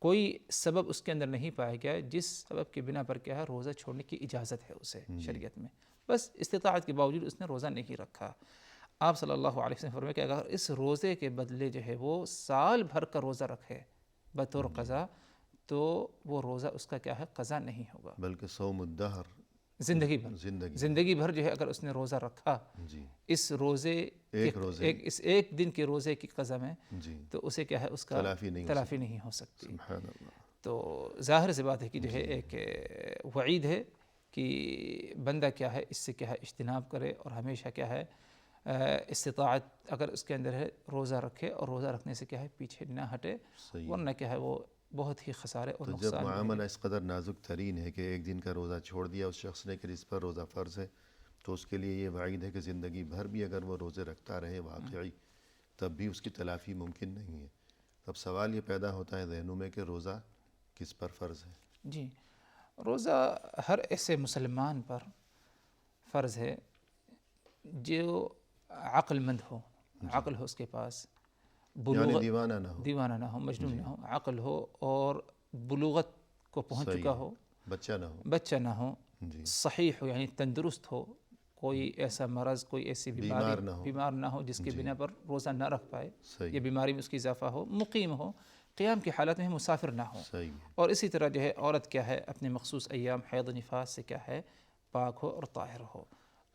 کوئی سبب اس کے اندر نہیں پایا گیا جس سبب کے بنا پر کیا ہے روزہ چھوڑنے کی اجازت ہے اسے شریعت میں، بس استطاعت کے باوجود اس نے روزہ نہیں رکھا۔ آپ صلی اللہ علیہ وسلم فرمایا کہ اگر اس روزے کے بدلے جو ہے وہ سال بھر کا روزہ رکھے بطور قضا، تو وہ روزہ اس کا کیا ہے قضا نہیں ہوگا، بلکہ صوم الدہر، زندگی بھر، زندگی بھر جو ہے اگر اس نے روزہ رکھا جی اس روزے اس ایک دن کے روزے کی قضا میں، جی تو اسے کیا ہے اس کا تلافی نہیں ہو سکتی۔ سبحان اللہ۔ تو ظاہر سی بات ہے کہ جو ہے ایک وعید ہے کہ بندہ کیا ہے اس سے کیا ہے اجتناب کرے، اور ہمیشہ کیا ہے استطاعت اگر اس کے اندر ہے روزہ رکھے، اور روزہ رکھنے سے کیا ہے پیچھے نہ ہٹے، ورنہ کیا ہے وہ بہت ہی خسارے اور تو نقصان۔ جب معاملہ اس قدر نازک ترین ہے کہ ایک دن کا روزہ چھوڑ دیا اس شخص نے کہ جس پر روزہ فرض ہے، تو اس کے لیے یہ وعید ہے کہ زندگی بھر بھی اگر وہ روزے رکھتا رہے واقعی، تب بھی اس کی تلافی ممکن نہیں ہے۔ اب سوال یہ پیدا ہوتا ہے ذہنوں میں کہ روزہ کس پر فرض ہے؟ جی، روزہ ہر ایسے مسلمان پر فرض ہے جو عقل مند ہو، عقل ہو اس کے پاس، یعنی دیوانہ نہ ہو، مجنون نہ ہو، عقل ہو اور بلوغت کو پہنچ چکا ہو، بچہ نہ ہو، بچہ نہ ہو، جی صحیح ہو یعنی تندرست ہو، کوئی ایسا مرض کوئی ایسی بیمار نہ ہو جس کی بنا پر روزہ نہ رکھ پائے، صحیح یا بیماری میں اس کی اضافہ ہو، مقیم ہو، قیام کی حالت میں مسافر نہ ہو، صحیح اور اسی طرح جو ہے عورت کیا ہے اپنے مخصوص ایام حیض و نفاس سے کیا ہے پاک ہو اور طاہر ہو۔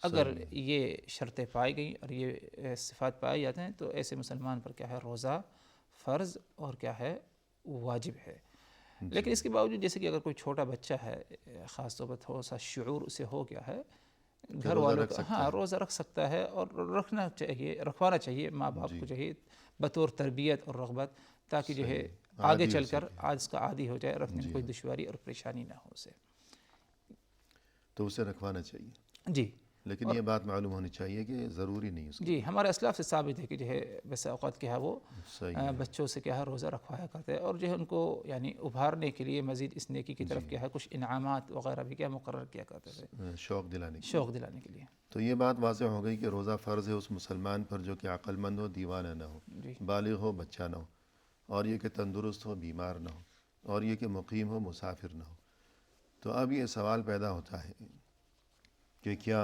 اگر یہ شرطیں پائی گئیں اور یہ صفات پائے جاتے ہیں تو ایسے مسلمان پر کیا ہے روزہ فرض اور کیا ہے واجب ہے۔ لیکن اس کے باوجود جیسے کہ اگر کوئی چھوٹا بچہ ہے، خاص طور پر تھوڑا سا شعور اسے ہو گیا ہے، گھر والوں کا روزہ رکھ سکتا ہے، اور رکھنا چاہیے، رکھوانا چاہیے، ماں باپ کو چاہیے بطور تربیت اور رغبت، تاکہ جو ہے آگے چل کر آج اس کا عادی ہو جائے، رکھنے میں کوئی دشواری اور پریشانی نہ ہو اسے، تو اسے رکھوانا چاہیے۔ جی لیکن یہ بات معلوم ہونی چاہیے کہ ضروری نہیں اس کی، جی ہمارے اسلاف سے ثابت ہے کہ جو ہے بس اوقات کیا ہے وہ بچوں سے کیا ہے روزہ رکھوایا کرتے ہیں، اور جو ہے ان کو یعنی ابھارنے کے لیے مزید اس نیکی کی طرف کیا ہے کچھ انعامات وغیرہ بھی کیا مقرر کیا کرتے تھے، شوق دلانے کے لیے۔ تو یہ بات واضح ہو گئی کہ روزہ فرض ہے اس مسلمان پر جو کہ عقل مند ہو، دیوانہ نہ ہو، بالغ ہو، بچہ نہ ہو، اور یہ کہ تندرست ہو، بیمار نہ ہو، اور یہ کہ مقیم ہو، مسافر نہ ہو۔ تو اب یہ سوال پیدا ہوتا ہے کہ کیا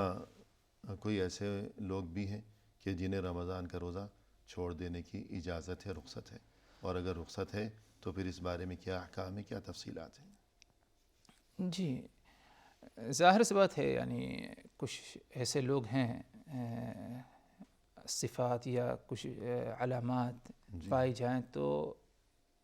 کوئی ایسے لوگ بھی ہیں کہ جنہیں رمضان کا روزہ چھوڑ دینے کی اجازت ہے، رخصت ہے، اور اگر رخصت ہے تو پھر اس بارے میں کیا احکام ہے، کیا تفصیلات ہیں؟ جی ظاہر سی بات ہے، یعنی کچھ ایسے لوگ ہیں صفات یا کچھ علامات پائی جائیں تو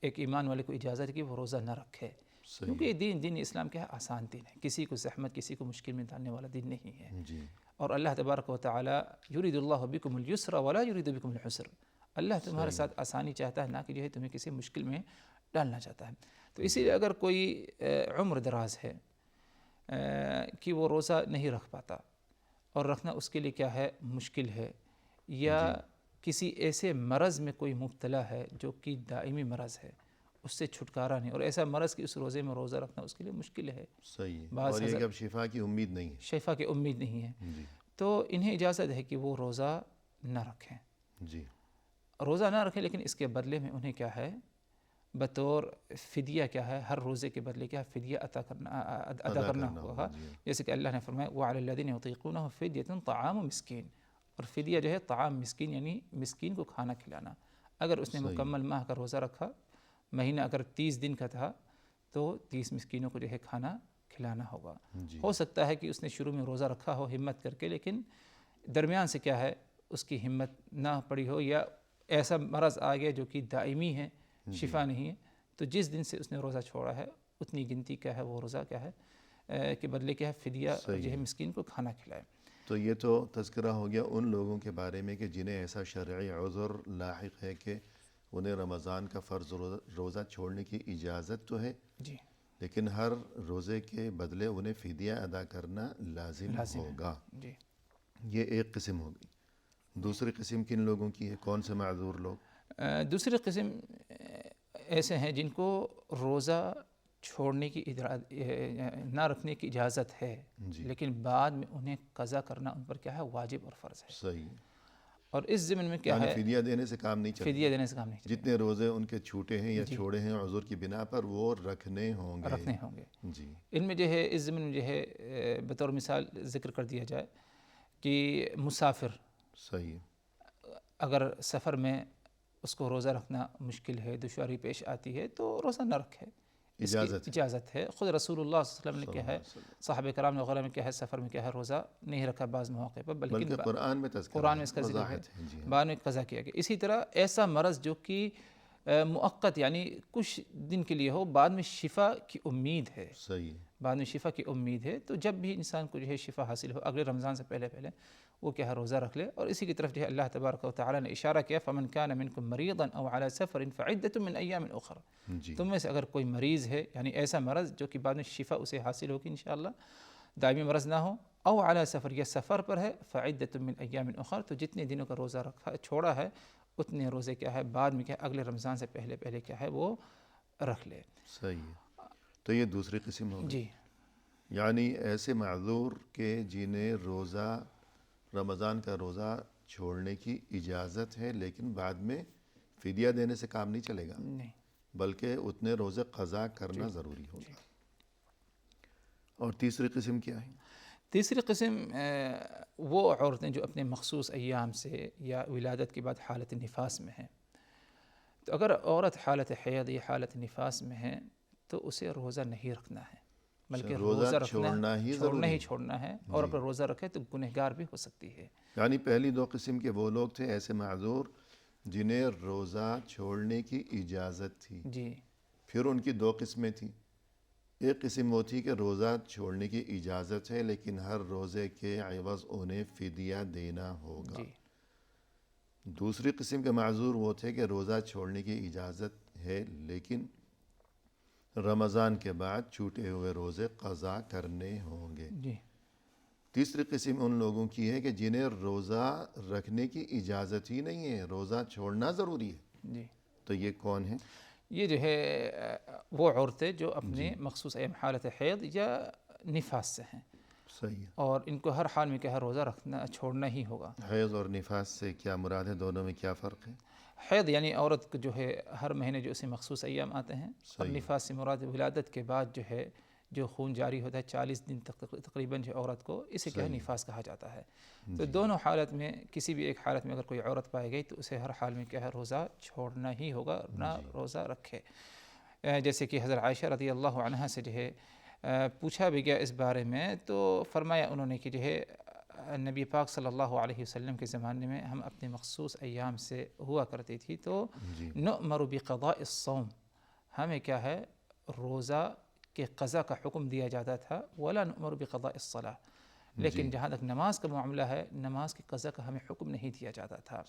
ایک ایمان والے کو اجازت ہے کہ وہ روزہ نہ رکھے، کیونکہ یہ دین اسلام کیا ہے آسان دین ہے، کسی کو زحمت کسی کو مشکل میں ڈالنے والا دین نہیں ہے، اور اللہ تبارک و تعالی یرید اللہ بکم اليسر ولا یرید بکم العسر، اللہ تمہارے ساتھ آسانی چاہتا ہے، نہ کہ جو ہے تمہیں کسی مشکل میں ڈالنا چاہتا ہے۔ تو اسی لیے اگر کوئی عمر دراز ہے کہ وہ روزہ نہیں رکھ پاتا اور رکھنا اس کے لیے کیا ہے مشکل ہے، یا کسی ایسے مرض میں کوئی مبتلا ہے جو کہ دائمی مرض ہے، اس سے چھٹکارا نہیں، اور ایسا مرض کہ اس روزے میں روزہ رکھنا اس کے لیے مشکل ہے، صحیح، اور یہ کہ اب شفا کی امید نہیں ہے، شفا کی امید نہیں ہے، تو انہیں اجازت ہے کہ وہ روزہ نہ رکھیں، روزہ نہ رکھیں، لیکن اس کے بدلے میں انہیں کیا ہے بطور فدیہ کیا ہے، ہر روزے کے بدلے کیا فدیہ ادا کرنا ہوگا، جیسے کہ اللہ نے فرمایا وَعَلَى الَّذِينَ يُطِيقُونَهُ فِدْيَةٌ طَعَامُ مِسْكِينٍ، اور فدیہ جو ہے طعام مسکین یعنی مسکین کو کھانا کھلانا۔ اگر اس نے مکمل ماہ کا روزہ رکھا، مہینہ اگر 30 دن کا تھا تو 30 مسکینوں کو جو ہے کھانا کھلانا ہوگا۔ ہو سکتا ہے کہ اس نے شروع میں روزہ رکھا ہو ہمت کر کے، لیکن درمیان سے کیا ہے اس کی ہمت نہ پڑی ہو، یا ایسا مرض آ گیا جو کہ دائمی ہے، شفا نہیں ہے، تو جس دن سے اس نے روزہ چھوڑا ہے اتنی گنتی کیا ہے وہ روزہ کیا ہے کہ بدلے کیا ہے فدیہ جو ہے مسکین کو کھانا کھلائے۔ تو یہ تو تذکرہ ہو گیا ان لوگوں کے بارے میں کہ جنہیں ایسا شرعی عذر لاحق ہے کہ انہیں رمضان کا فرض روزہ چھوڑنے کی اجازت تو ہے، لیکن ہر روزے کے بدلے انہیں فدیہ ادا کرنا لازم ہوگا، یہ ایک قسم ہوگی۔ دوسری قسم کن لوگوں کی ہے، کون سے معذور لوگ؟ دوسری قسم ایسے ہیں جن کو روزہ چھوڑنے کی نہ رکھنے کی اجازت ہے، لیکن بعد میں انہیں قضا کرنا ان پر کیا ہے واجب اور فرض ہے، صحیح، اور اس ضمن میں کیا ہے فدیہ دینے سے کام نہیں چلے، فدیہ دینے سے کام نہیں چلے، جتنے روزے ان کے چھوٹے ہیں یا چھوڑے ہیں عذر کی بنا پر وہ رکھنے ہوں گے۔ ان میں جو ہے اس ضمن میں جو ہے بطور مثال ذکر کر دیا جائے کہ مسافر صحیح، اگر سفر میں اس کو روزہ رکھنا مشکل ہے، دشواری پیش آتی ہے تو روزہ نہ رکھے، اجازت ہے۔ خود رسول اللہ صلی اللہ علیہ وسلم نے کیا ہے صحابہ کرام وغیرہ میں کیا ہے سفر میں کیا ہے روزہ نہیں رکھا بعض مواقع پر، بلکہ قرآن میں اس کا ذکر ہے، بعد میں قضا کیا گیا۔ اسی طرح ایسا مرض جو کہ مؤقت یعنی کچھ دن کے لیے ہو، بعد میں شفا کی امید ہے، بعد میں شفا کی امید ہے، تو جب بھی انسان کو جو ہے شفا حاصل ہو اگلے رمضان سے پہلے وہ کیا ہے روزہ رکھ لے، اور اسی کی طرف جو ہے اللہ تبارک و تعالی نے اشارہ کیا فَمَنْ كَانَ مِنْكُمْ مَرِيضًا أَوْ عَلَى سَفَرٍ فَعِدَّةٌ مِّنْ أَيَّامٍ أُخَرَ، تم میں سے اگر کوئی مریض ہے یعنی ایسا مرض جو کہ بعد میں شفا اسے حاصل ہوگی انشاءاللہ، دائمی مرض نہ ہو، او علی سفر یا سفر پر ہے، فعدۃ من ایام اخر، تو جتنے دنوں کا روزہ رکھا چھوڑا ہے اتنے روزے کیا ہے بعد میں کیا اگلے رمضان سے پہلے کیا ہے وہ رکھ لے۔ صحیح، تو یہ دوسری قسم ہوگی، جی، یعنی ایسے معذور کہ جنہیں رمضان کا روزہ چھوڑنے کی اجازت ہے، لیکن بعد میں فدیہ دینے سے کام نہیں چلے گا، بلکہ اتنے روزے قضا کرنا ضروری ہوگا۔ اور تیسری قسم کیا ہے؟ تیسری قسم وہ عورتیں جو اپنے مخصوص ایام سے یا ولادت کے بعد حالت نفاس میں ہیں. تو اگر عورت حالت حیض یا حالت نفاس میں ہے تو اسے روزہ نہیں رکھنا ہے، بلکہ روزہ رکھنا چھوڑنا ہے. اور اگر روزہ رکھے تو گنہگار بھی ہو سکتی ہے. یعنی پہلی دو قسم کے وہ لوگ تھے ایسے معذور جنہیں روزہ چھوڑنے کی اجازت تھی. جی. پھر ان کی دو قسمیں تھیں. ایک قسم وہ تھی کہ روزہ چھوڑنے کی اجازت ہے لیکن ہر روزے کے عوض انہیں فدیہ دینا ہوگا. جی. دوسری قسم کے معذور وہ تھے کہ روزہ چھوڑنے کی اجازت ہے لیکن رمضان کے بعد چھوٹے ہوئے روزے قضا کرنے ہوں گے. جی. تیسری قسم ان لوگوں کی ہے کہ جنہیں روزہ رکھنے کی اجازت ہی نہیں ہے، روزہ چھوڑنا ضروری ہے. جی. تو یہ کون ہیں؟ یہ جو ہے وہ عورتیں جو اپنے مخصوص ایام حالت حیض یا نفاس سے ہیں. صحیح ہے. اور ان کو ہر حال میں کیا ہے روزہ رکھنا چھوڑنا ہی ہوگا. حیض اور نفاس سے کیا مراد ہے؟ دونوں میں کیا فرق ہے؟ حیض یعنی عورت کو جو ہے ہر مہینے جو اسے مخصوص ایام آتے ہیں. اور نفاس سے مراد ولادت کے بعد جو ہے جو خون جاری ہوتا ہے 40 دن تک تقریباً جو عورت کو، اسے کیا ہے نفاس کہا جاتا ہے. تو دونوں حالت میں کسی بھی ایک حالت میں اگر کوئی عورت پائی گئی تو اسے ہر حال میں کیا ہے روزہ چھوڑنا ہی ہوگا، نہ روزہ رکھے. جیسے کہ حضرت عائشہ رضی اللہ عنہا سے جو ہے پوچھا بھی گیا اس بارے میں تو فرمایا انہوں نے کہ جو ہے نبی پاک صلی اللہ علیہ وسلم کے زمانے میں ہم اپنے مخصوص ایام سے ہوا کرتی تھی تو نؤمر بقضاء الصوم، ہمیں کیا ہے روزہ کے قضا کا حکم دیا جاتا تھا. ولا نؤمر بقضاء الصلاة، لیکن جہاں تک نماز کا معاملہ ہے نماز کی قضا کا ہمیں حکم نہیں دیا جاتا تھا.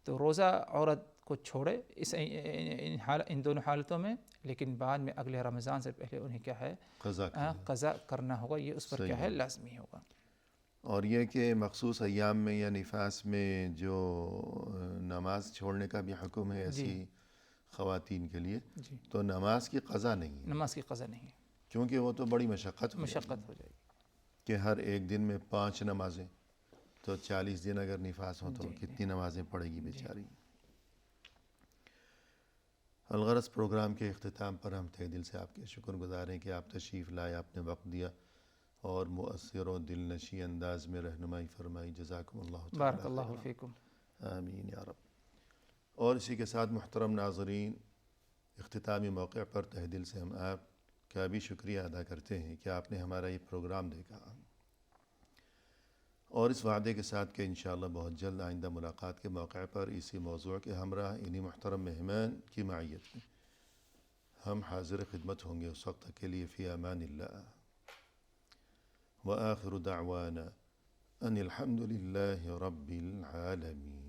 تو روزہ عورت کو چھوڑے ان دونوں حالتوں میں، لیکن بعد میں اگلے رمضان سے پہلے انہیں کیا ہے قضا کرنا ہوگا. یہ اس پر کیا ہے لازمی ہوگا. اور یہ کہ مخصوص ایام میں یا نفاس میں جو نماز چھوڑنے کا بھی حکم ہے ایسی خواتین کے لیے، تو نماز کی قضا نہیں ہے. نماز کی قضا نہیں ہے کیونکہ وہ تو بڑی مشقت ہو جائے گی کہ ہر ایک دن میں 5 نمازیں، تو 40 دن اگر نفاس ہو تو کتنی نمازیں پڑھے گی بیچاری. الغرض پروگرام کے اختتام پر ہم تہ دل سے آپ کے شکر گزار ہیں کہ آپ تشریف لائے، آپ نے وقت دیا اور مؤثر و دل نشیں انداز میں رہنمائی فرمائی. جزاکم اللہ تعالی. بارک اللہ فیکم. آمین یا رب. اور اسی کے ساتھ محترم ناظرین، اختتامی موقع پر تہ دل سے ہم آپ کا بھی شکریہ ادا کرتے ہیں کہ آپ نے ہمارا یہ پروگرام دیکھا، اور اس وعدے کے ساتھ کہ انشاءاللہ بہت جلد آئندہ ملاقات کے موقع پر اسی موضوع کے ہمراہ انہی محترم مہمان کی معیت میں ہم حاضر خدمت ہوں گے. اس وقت تک کے لیے فی امان اللہ، وآخر دعوانا ان الحمد للہ رب العالمین.